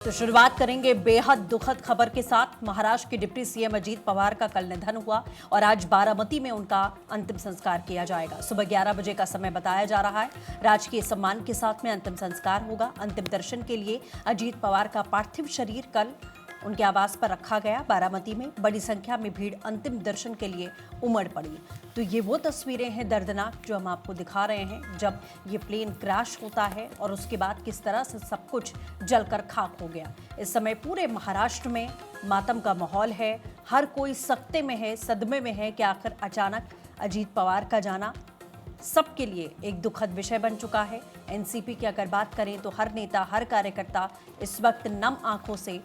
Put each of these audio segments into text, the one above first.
तो शुरुआत करेंगे बेहद दुखद खबर के साथ। महाराष्ट्र के डिप्टी सीएम अजीत पवार का कल निधन हुआ और आज बारामती में उनका अंतिम संस्कार किया जाएगा। सुबह 11 बजे का समय बताया जा रहा है। राजकीय सम्मान के साथ में अंतिम संस्कार होगा। अंतिम दर्शन के लिए अजीत पवार का पार्थिव शरीर कल उनके आवास पर रखा गया। बारामती में बड़ी संख्या में भीड़ अंतिम दर्शन के लिए उमड़ पड़ी। तो ये वो तस्वीरें हैं दर्दनाक जो हम आपको दिखा रहे हैं, जब ये प्लेन क्रैश होता है और उसके बाद किस तरह से सब कुछ जलकर खाक हो गया। इस समय पूरे महाराष्ट्र में मातम का माहौल है। हर कोई सख्ते में है, सदमे में है कि आखिर अचानक अजीत पवार का जाना सबके लिए एक दुखद विषय बन चुका है। एनसीपी की अगर बात करें तो हर नेता, हर कार्यकर्ता इस वक्त नम आंखों से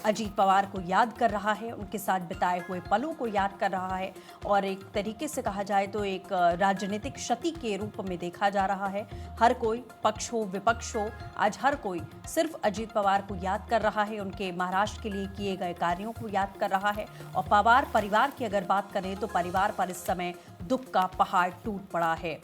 अजीत पवार को याद कर रहा है, उनके साथ बिताए हुए पलों को याद कर रहा है और एक तरीके से कहा जाए तो एक राजनीतिक क्षति के रूप में देखा जा रहा है। हर कोई, पक्ष हो विपक्ष हो, आज हर कोई सिर्फ अजीत पवार को याद कर रहा है, उनके महाराष्ट्र के लिए किए गए कार्यों को याद कर रहा है। और पवार परिवार की अगर बात करें तो परिवार पर इस समय दुख का पहाड़ टूट पड़ा है।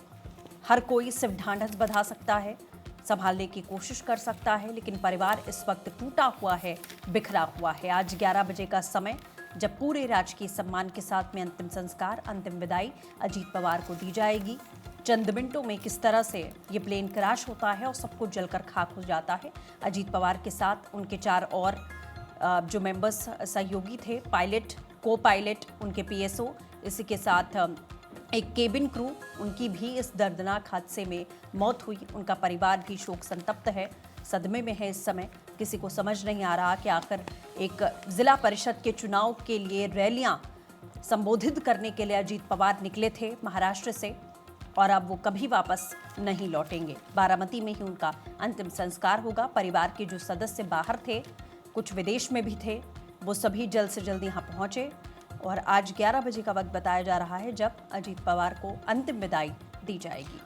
हर कोई सिर्फ ढांढस बंधा सकता है, संभालने की कोशिश कर सकता है, लेकिन परिवार इस वक्त टूटा हुआ है, बिखरा हुआ है। आज 11 बजे का समय, जब पूरे राजकीय सम्मान के साथ में अंतिम संस्कार, अंतिम विदाई अजीत पवार को दी जाएगी। चंद मिनटों में किस तरह से ये प्लेन क्रैश होता है और सब कुछ जलकर खाक हो जाता है। अजीत पवार के साथ उनके 4 और जो मेंबर्स सहयोगी थे, पायलट, को पायलट, उनके पीएसओ, इसी के साथ एक केबिन क्रू, उनकी भी इस दर्दनाक हादसे में मौत हुई। उनका परिवार भी शोक संतप्त है, सदमे में है इस समय। किसी को समझ नहीं आ रहा कि आखिर एक जिला परिषद के चुनाव के लिए रैलियां संबोधित करने के लिए अजीत पवार निकले थे महाराष्ट्र से और अब वो कभी वापस नहीं लौटेंगे। बारामती में ही उनका अंतिम संस्कार होगा। परिवार के जो सदस्य बाहर थे, कुछ विदेश में भी थे, वो सभी जल्द से जल्द यहाँ पहुंचे और आज 11 बजे का वक्त बताया जा रहा है जब अजीत पवार को अंतिम विदाई दी जाएगी।